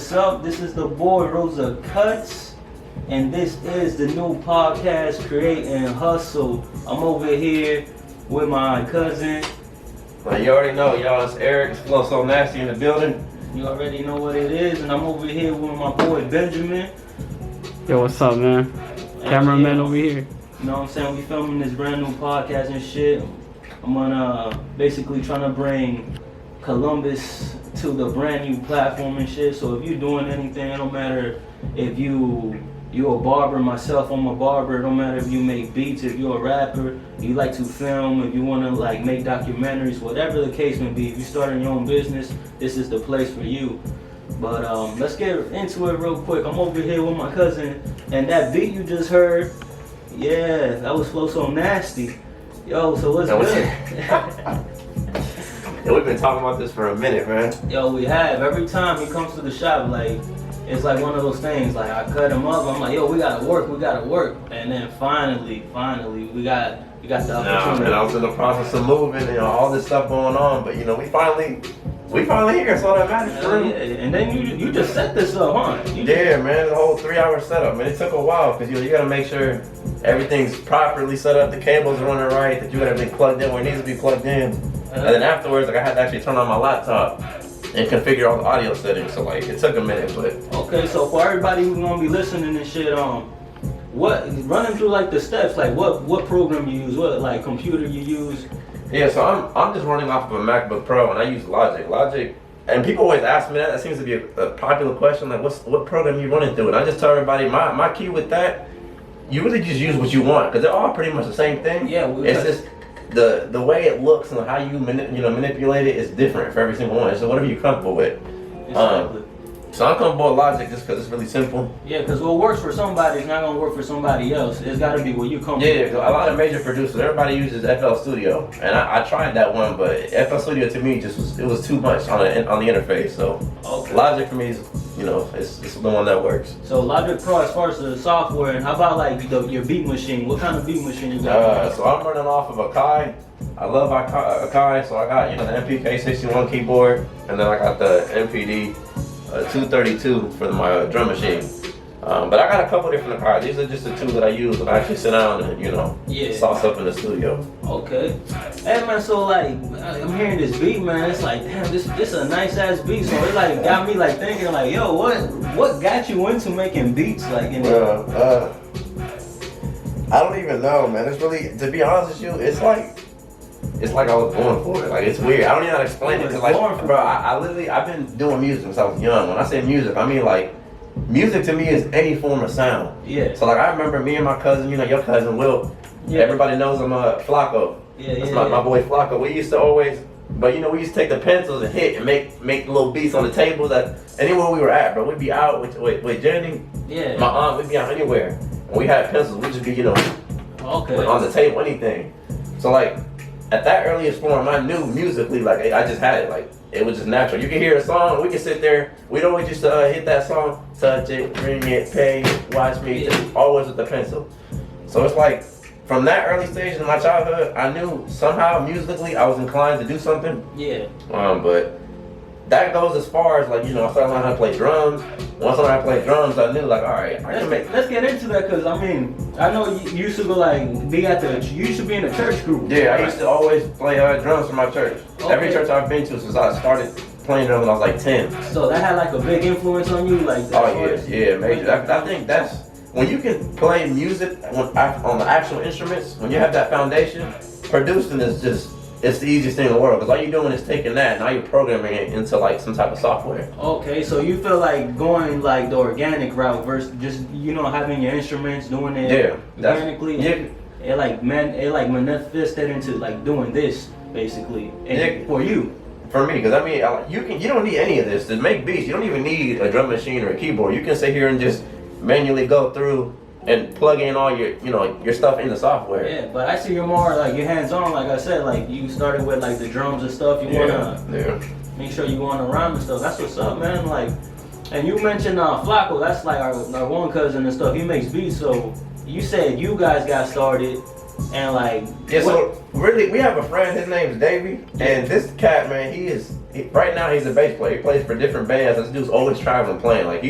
what's up? This is the boy Rosa Cuts, and this is the new podcast, Create and Hustle. I'm over here with my cousin. Well, you already know, y'all. It's Eric. It's FloSoNastE in the building. You already know what it is, and I'm over here with my boy Benjamin. Yo, what's up, man? Cameraman over here. You know what I'm saying? We filming this brand new podcast and shit. I'm gonna basically trying to bring Columbus to the brand new platform and shit. So if you're doing anything, it don't matter if you a barber, myself, I'm a barber. It don't matter if you make beats, if you're a rapper, you like to film, if you want to like make documentaries, whatever the case may be. If you're starting your own business, this is the place for you. But let's get into it real quick. I'm over here with my cousin, and that beat you just heard, yeah, that was FloSoNastE. Yo, so what's good? Yeah, we've been talking about this for a minute, man. Yo, we have. Every time he comes to the shop, like, it's like one of those things, like I cut him up, I'm like, yo, we gotta work. And then finally, we got the opportunity. And I was in the process of moving and all this stuff going on, but we finally here, so that matters. Yeah. And then you just set this up, huh? Yeah, man, the whole 3-hour setup, man. It took a while, because you gotta make sure everything's properly set up, the cables are running right, that you got everything plugged in where it needs to be plugged in. And then afterwards, like, I had to actually turn on my laptop and configure all the audio settings, so like it took a minute, but okay. So for everybody who's gonna be listening and shit, running through like the steps, like what program you use, what like computer you use? Yeah, so I'm just running off of a MacBook Pro, and I use Logic, and people always ask me that. That seems to be a popular question, like what program you running through, and I just tell everybody my key with that, you really just use what you want, because they're all pretty much the same thing. Yeah, it's just the way it looks and how you manipulate it is different for every single one. So whatever you're comfortable with. Exactly. So I'm comfortable with Logic just because it's really simple. Yeah, because what works for somebody is not gonna work for somebody else. It's got to be what you comfortable. Yeah, a lot of major producers, everybody uses FL Studio, and I tried that one, but FL Studio to me it was too much on the interface. So okay. Logic for me is it's the one that works. So Logic Pro, as far as the software, and how about like your beat machine? What kind of beat machine you got? So I'm running off of Akai. I love Akai, so I got the MPK61 keyboard, and then I got the MPD 232 for my drum machine. But I got a couple different Akai. These are just the two that I use when I actually sit down and sauce up in the studio. Okay. Hey man, so like I'm hearing this beat, man. It's like, damn, this is a nice ass beat. So it like got me like thinking like, yo, what got you into making beats like in I don't even know, man. It's really, to be honest with you, it's like I was born for it. Like, it's weird. I don't even know how to explain it. Cause like, bro, I've been doing music since I was young. When I say music, I mean like, music to me is any form of sound. Yeah. So like, I remember me and my cousin, your cousin Will. Yeah. Everybody knows I'm Flacco. Yeah, That's my boy Flacco. We used to always, but we used to take the pencils and hit and make little beats on the tables that anywhere we were at, bro. We'd be out with Jenny. Yeah. My aunt, we'd be out anywhere. And we had pencils. We'd just be, okay, on the table, anything. So like, at that earliest form, I knew musically, like, I just had it, like, it was just natural. You can hear a song, we can sit there, we'd always just hit that song, touch it, bring it, pay it, watch me, just always with the pencil. So it's like, from that early stage in my childhood, I knew somehow musically I was inclined to do something. Yeah. But that goes as far as like, I started learning how to play drums. Once I learned how to play drums, I knew like, all right, let's get into that, because I mean, I know you used to go like, you used to be in a church group. Yeah, right? I used to always play drums for my church. Okay. Every church I've been to since I started playing drums when I was like 10. So that had like a big influence on you? Like, yeah, major. I think that's, when you can play music on the actual instruments, when you have that foundation, producing is just, it's the easiest thing in the world, because all you're doing is taking that and now you're programming it into like some type of software. Okay, so you feel like going like the organic route versus just having your instruments, doing it organically. Yeah. It manifested into like doing this basically, for you. For me, because I mean, you don't need any of this to make beats. You don't even need a drum machine or a keyboard. You can sit here and just manually go through and plug in all your your stuff in the software. Yeah, but I see you're more like you're hands-on. Like I said, like you started with like the drums and stuff. You wanna make sure you go on around and stuff. That's what's up, man. Like, and you mentioned Flacco. That's like our one cousin and stuff. He makes beats. So you said you guys got started. And like, Yeah, so really, we have a friend. His name's Davey, and this cat, man, right now he's a bass player. He plays for different bands. This dude's always traveling, playing. Like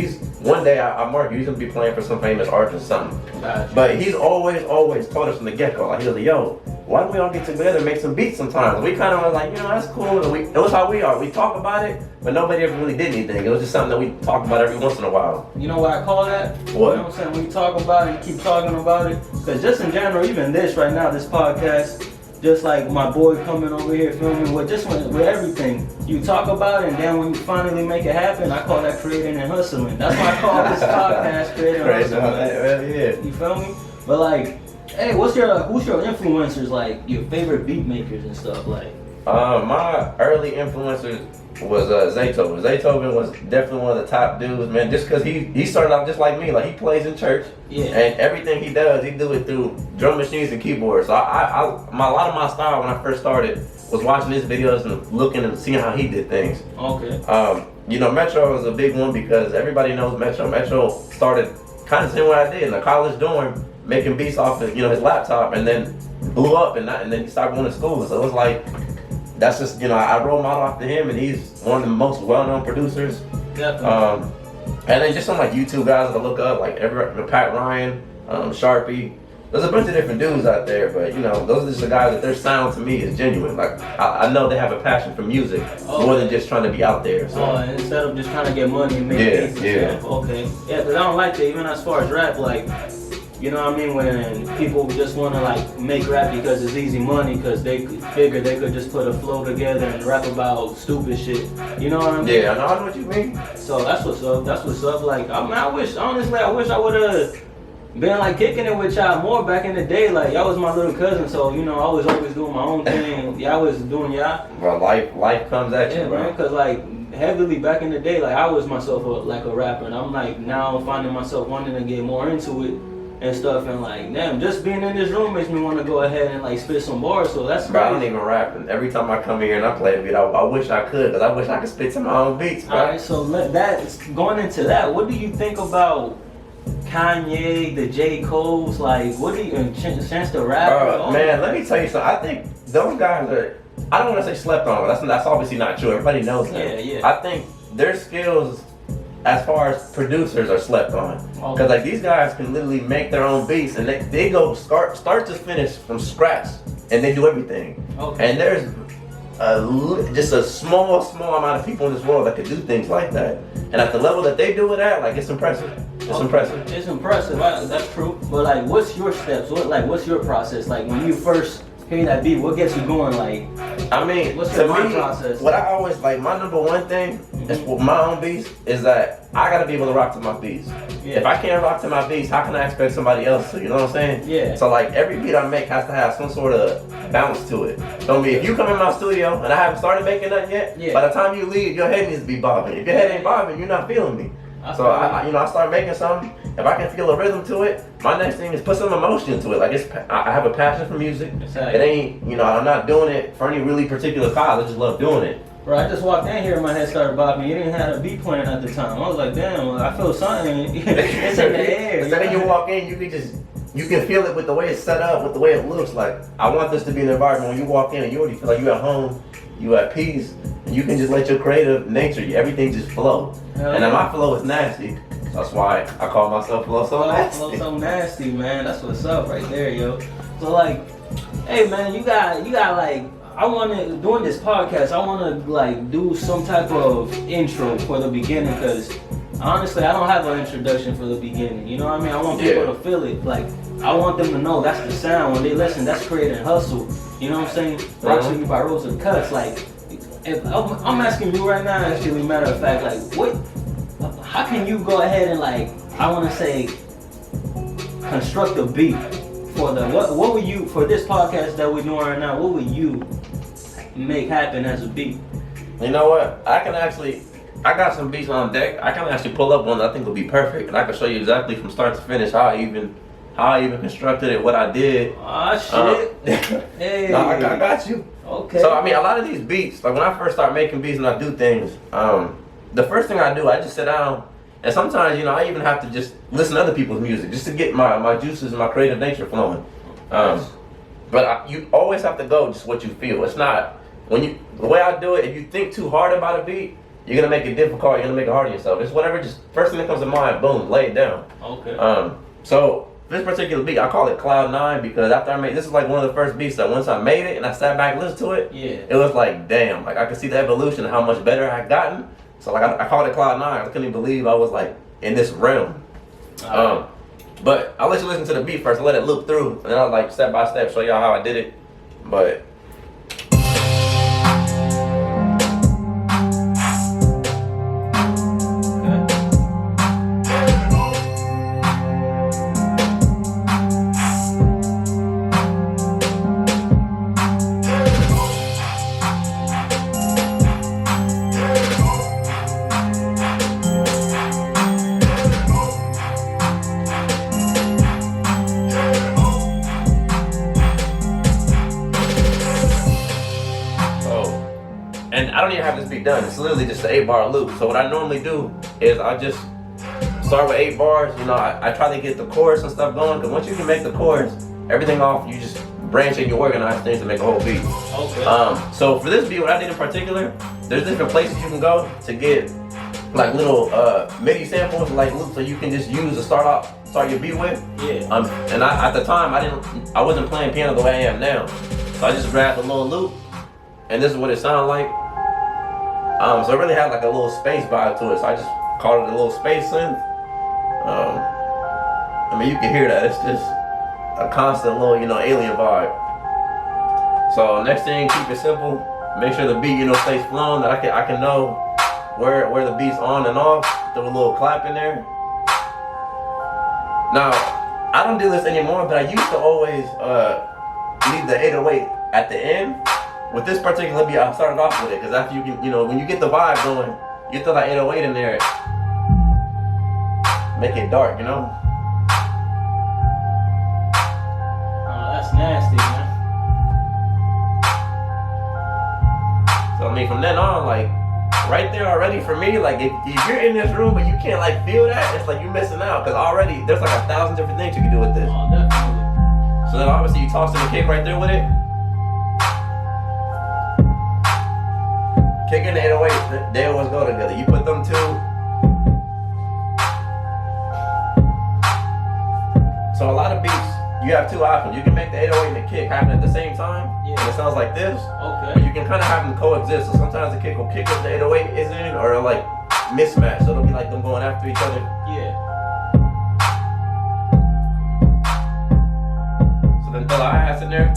one day I mark, he's gonna be playing for some famous artist or something. Gotcha. But he's always told us from the get go. Like he was like, yo, why don't we all get together and make some beats sometimes? And we kind of were like, that's cool. And it was how we are. We talk about it, but nobody ever really did anything. It was just something that we talk about every once in a while. You know what I call that? What? You know what I'm saying? When you talk about it, you keep talking about it. Because just in general, even this right now, this podcast, just like my boy coming over here filming with everything, you talk about it, and then when you finally make it happen, I call that creating and hustling. That's why I call this podcast creating and hustling. Yeah. You feel me? But like, hey, who's your influencers, like your favorite beat makers and stuff like? My early influencers was Zaytoven. Zaytoven was definitely one of the top dudes, man. Just because he started out just like me, like he plays in church, and everything he does, he do it through drum machines and keyboards. So a lot of my style when I first started was watching his videos and looking and seeing how he did things. Okay. Metro was a big one because everybody knows Metro. Metro started kind of the same way I did in a college dorm, making beats off of his laptop, and then blew up, and then he started going to school. So it was like, that's just, I role model after him, and he's one of the most well-known producers. Definitely. And then just some like YouTube guys that I look up, like Pat Ryan, Sharpie. There's a bunch of different dudes out there, but those are just the guys that their sound to me is genuine. Like I know they have a passion for music more than just trying to be out there. So. And instead of just trying to get money and make beats and stuff. Okay. Yeah, because I don't like that. Even as far as rap, like, you know what I mean? When people just want to like make rap because it's easy money, because they figure they could just put a flow together and rap about stupid shit. You know what I mean? Yeah, I know what you mean. So that's what's up. That's what's up. Like, I mean, I wish I would have been like kicking it with y'all more back in the day. Like, y'all was my little cousin, so I was always doing my own thing. Y'all was doing y'all. Well, life comes at you, bro. Man, because like heavily back in the day, like I was myself like a rapper, and I'm like now finding myself wanting to get more into it and stuff, and like, damn, just being in this room makes me want to go ahead and like spit some bars. So that's bro, I don't even rap, and every time I come here and I play a beat, I wish I could, because I wish I could spit some of my own beats, bro. Alright, so going into that, what do you think about Kanye, the J. Cole's, like, what do you, and Chance the Rapper? Man, let me tell you something. I think those guys are, I don't want to say slept on, but that's obviously not true. Everybody knows that. Yeah. I think their skills as far as producers are slept on. Because like these guys can literally make their own beats, and they go start to finish from scratch, and they do everything. Okay. And there's just a small amount of people in this world that could do things like that. And at the level that they do it at, like, it's impressive. It's impressive. It's impressive. That's true. But like, what's your steps? What's your process? Like, when you first hear that beat, what gets you going? Like, I mean, what's your process? What I always like, my number one thing is with my own beats is that I gotta be able to rock to my beats. Yeah. If I can't rock to my beats, how can I expect somebody else to? You know what I'm saying? Yeah. So like every beat I make has to have some sort of balance to it. So if you come in my studio and I haven't started making nothing yet, by the time you leave, your head needs to be bobbing. If your head ain't bobbing, you're not feeling me. So I start making something. If I can feel a rhythm to it, my next thing is put some emotion to it. Like I have a passion for music. It ain't, I'm not doing it for any really particular cause. I just love doing it. Bro, I just walked in here and my head started bobbing. You didn't have a beat playing at the time. I was like, damn, I feel something. It's in the air. Then you walk in, you can feel it with the way it's set up, with the way it looks. Like, I want this to be an environment when you walk in and you already feel like you're at home, you at peace, and you can just let your creative nature, everything just flow. And then my flow is nasty. That's why I call myself FloSoNastE. FloSoNastE, man. That's what's up right there, yo. So like, hey man, you got like, doing this podcast, I wanna like do some type of intro for the beginning, because honestly, I don't have an introduction for the beginning. You know what I mean? I want people to feel it. Like, I want them to know that's the sound. When they listen, that's creating hustle. You know what I'm saying? Brought to you by Rosa Cuts. Like, if I'm asking you right now, actually, matter of fact, like, how can you go ahead and, like, I want to say, construct a beat for what would you, for this podcast that we're doing right now, what would you make happen as a beat? You know what? I got some beats on deck. I can actually pull up one that I think will be perfect, and I can show you exactly from start to finish how I even constructed it, what I did. Shit. Hey. No, I got you. Okay. So I mean, a lot of these beats, like when I first start making beats and I do things, the first thing I do, I just sit down, and sometimes I even have to just listen to other people's music just to get my juices and my creative nature flowing. But you always have to go just what you feel. It's not the way I do it. If you think too hard about a beat, you're gonna make it difficult. You're gonna make it hard on yourself. It's whatever. Just first thing that comes to mind, boom, lay it down. Okay. So this particular beat, I call it Cloud 9 because after this is like one of the first beats that once I made it and I sat back and listened to it, it was like, damn, like I could see the evolution and how much better I had gotten. So like I called it Cloud 9. I couldn't even believe I was like in this realm. But I'll let you listen to the beat first, let it loop through, and then I'll like step by step show y'all how I did it. But and I don't even have this beat done. It's literally just an 8-bar loop. So what I normally do is I just start with 8 bars. You know, I try to get the chorus and stuff going. Because once you can make the chorus, everything off, you just branch and you organize things to make a whole beat. Okay. So for this beat, what I did in particular, there's different places you can go to get like little MIDI samples, like loops, so you can just use to start your beat with. Yeah. And at the time, I wasn't playing piano the way I am now. So I just grabbed a little loop, and this is what it sounded like. So it really had like a little space vibe to it, so I just called it a little space synth. I mean, you can hear that. It's just a constant little, alien vibe. So next thing, keep it simple. Make sure the beat, stays flowing. That I can know where the beat's on and off. Throw a little clap in there. Now, I don't do this anymore, but I used to always leave the 808 at the end. With this particular beat, I started off with it because after you can, when you get the vibe going, you throw that 808 in there, make it dark, Oh, that's nasty, man. So I mean, from then on, like right there already for me, like if you're in this room but you can't like feel that, it's like you're missing out because already there's like 1,000 different things you can do with this. Oh, definitely. So then obviously you toss in the kick right there with it. Kick and the 808, they always go together. You put them two. So a lot of beats, you have two options. You can make the 808 and the kick happen at the same time, and it sounds like this. Okay. But you can kind of have them coexist. So sometimes the kick will kick if the 808 is in, or it'll like mismatch. So it'll be like them going after each other. Yeah. So then throw the hi-hats in there.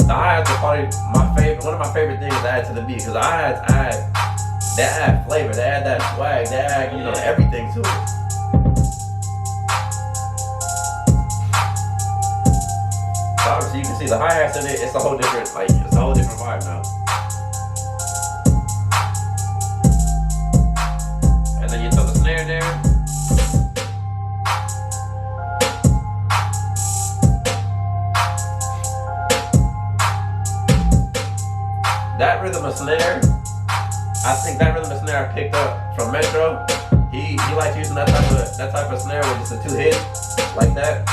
The hi-hats are probably one of my favorite things to add to the beat because the hi-hats add flavor, they add that swag, they add everything to it. So obviously you can see the hi-hats in it, it's a whole different vibe now. And then you throw the snare there. That rhythm of snare, I think that rhythm of snare I picked up from Metro. He likes using that type of snare with just the 2 hits like that.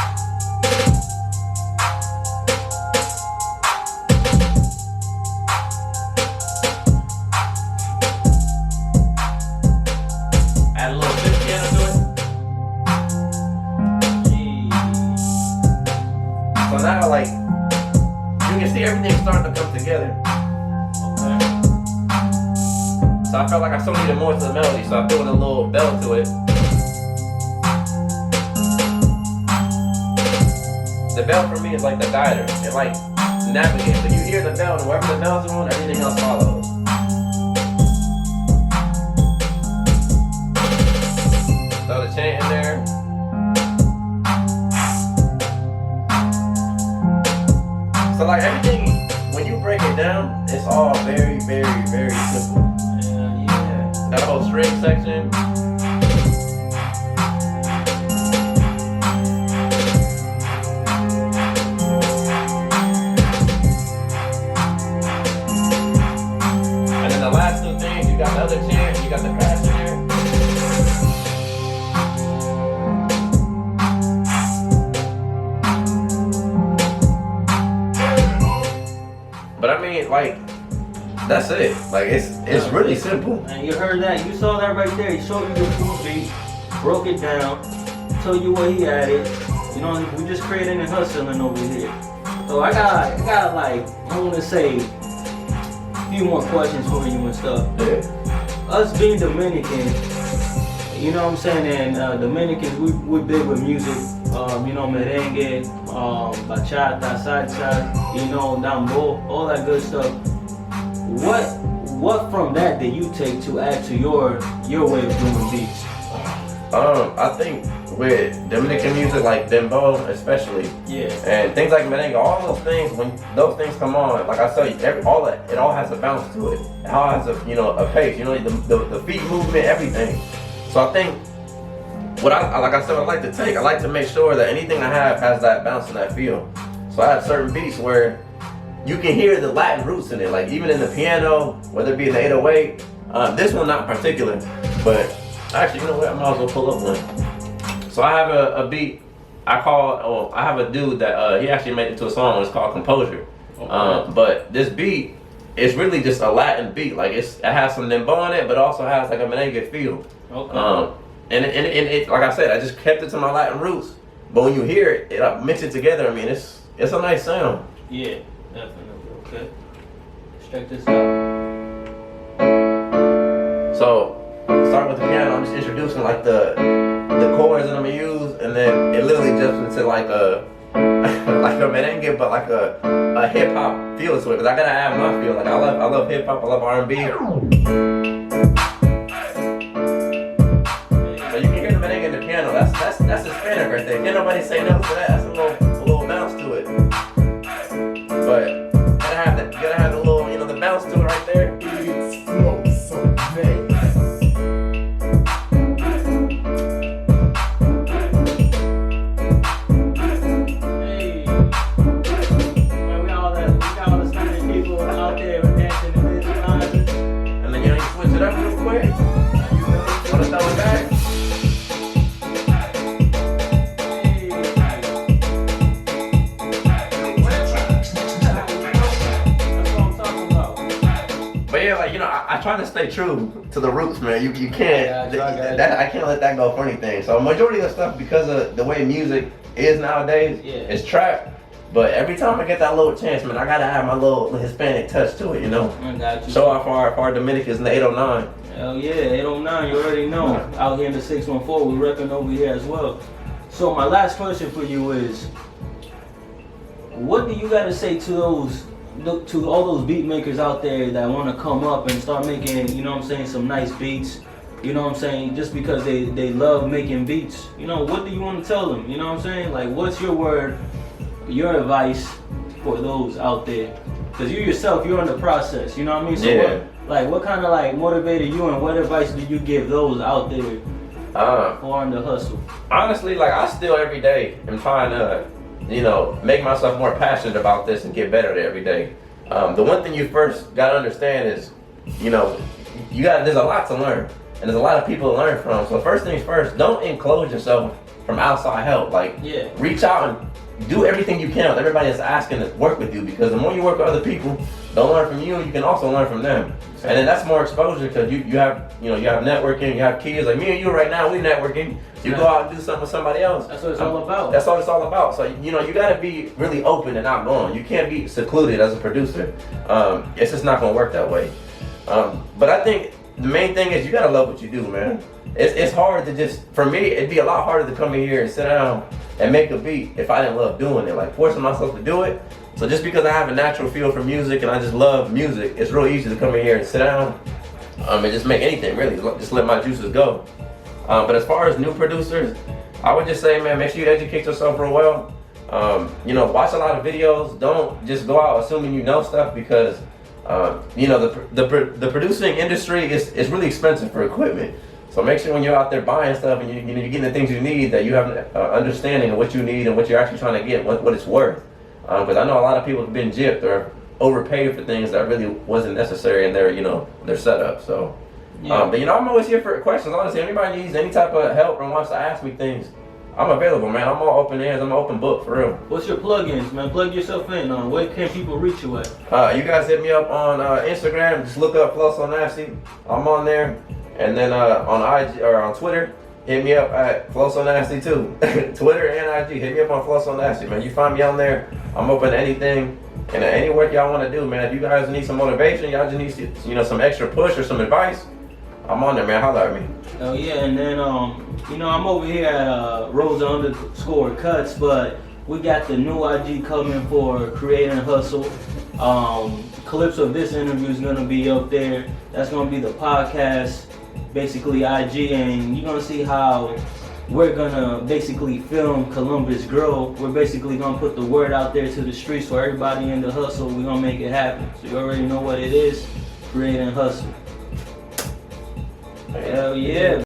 Add a little bit of piano to it. So now like you can see everything starting to come together. So I felt like I still needed more to the melody, so I threw in a little bell to it. The bell for me is like the guider. It like navigates. If you hear the bell, and wherever the bells are on, everything else follows. Throw the chant in there. So like everything, when you break it down, it's all very, very, very simple. That whole string section. And then the last 2 things, you got the other chant, you got the crash in there. But I mean, like, that's it. Like, it's really simple. And you heard that, you saw that right there. He showed you the full beat, broke it down, told you what he added. You know, we just creating and hustling over here. So I got like, I want to say a few more questions for you and stuff. Yeah. Us being Dominican, you know what I'm saying, and Dominicans, we big with music. You know, merengue, bachata, salsa, you know, dambo, all that good stuff. What from that did you take to add to your way of doing beats? I think with Dominican music, like dembow especially, Yeah. and things like merengue, all those things, when those things come on, like I tell you, it all has a bounce to it. It all has a pace, the feet movement, everything. So I think what I like to take, I like to make sure that anything I have has that bounce and that feel. So I have certain beats where you can hear the Latin roots in it, like even in the piano, whether it be in the 808. This one not in particular, but actually, you know what? I might as well pull up one. So I have a beat. I have a dude that he actually made it to a song. It's called Composure. Okay. But this beat is really just a Latin beat. Like it has some dembow in it, but also has like a merengue feel. Okay. And it, like I said, I just kept it to my Latin roots. But when you hear it, I mix it together. I mean, it's a nice sound. Yeah, definitely. Okay. Let's check this out. So, start with the piano. I'm just introducing like the chords that I'm gonna use, and then it literally jumps into like a like a merengue, but like a hip hop feel to it. Cause I gotta add my feel. Like I love hip hop. I love R&B. So you can hear the merengue in the piano. That's a spinner right there. Can't nobody say no to that. That's a little bounce to it. But you gotta have the little, the bounce to it right there. It's FloSoNastE. I try to stay true to the roots, man. You can't. Yeah, I can't let that go for anything. So majority of the stuff, because of the way music is nowadays, is trap. But every time I get that little chance, man, I gotta have my little Hispanic touch to it, I got you. Show off our Dominicans in the 809. Hell yeah, 809. You already know. Out here in the 614, we repping over here as well. So my last question for you is, what do you gotta say to all those beat makers out there that want to come up and start making, some nice beats, just because they love making beats? What do you want to tell them? Like, what's your word, your advice for those out there? Because you yourself, you're in the process, So what kind of motivated you, and what advice do you give those out there who are in the hustle? Honestly, I still every day am trying to make myself more passionate about this and get better at it every day. The one thing you first gotta understand is, there's a lot to learn, and there's a lot of people to learn from. So first things first, don't enclose yourself from outside help. Reach out and do everything you can with everybody that's asking to work with you, because the more you work with other people, they'll learn from you, you can also learn from them. And then that's more exposure, because you have networking, you have kids like me and you right now, we networking. You go out and do something with somebody else. That's what it's all about. That's what it's all about. So you gotta be really open and outgoing. You can't be secluded as a producer. It's just not gonna work that way. But I think the main thing is you gotta love what you do, man. It's hard to for me, it'd be a lot harder to come in here and sit down and make a beat if I didn't love doing it, forcing myself to do it. So just because I have a natural feel for music and I just love music, it's real easy to come in here and sit down and just make anything, really. Just let my juices go. But as far as new producers, I would just say, man, make sure you educate yourself real well. Watch a lot of videos. Don't just go out assuming you know stuff, because the producing industry is really expensive for equipment. So make sure when you're out there buying stuff and you're getting the things you need, that you have an understanding of what you need and what you're actually trying to get, what it's worth. Because I know a lot of people have been gypped or overpaid for things that really wasn't necessary in their setup. So. Yeah. But I'm always here for questions. Honestly, anybody needs any type of help or wants to ask me things, I'm available, man. I'm all open ears. I'm an open book, for real. What's your plugins, man? Plug yourself in. Where can people reach you at? You guys hit me up on Instagram. Just look up FloSoNastE. I'm on there. And then on IG or on Twitter, hit me up at FloSoNastE too. Twitter and IG. Hit me up on FloSoNastE, man. You find me on there. I'm open to anything and any work y'all want to do, man. If you guys need some motivation, y'all just need some extra push or some advice, I'm on there, man. Holla at me. Oh yeah, and then I'm over here at Rosa _cuts, but we got the new IG coming for Create and Hustle. Clips of this interview is gonna be up there. That's gonna be the podcast, basically IG, and you're gonna see how we're gonna basically film Columbus grow. We're basically gonna put the word out there to the streets for everybody in the hustle. We're gonna make it happen. So you already know what it is. Create and Hustle. Hell yeah.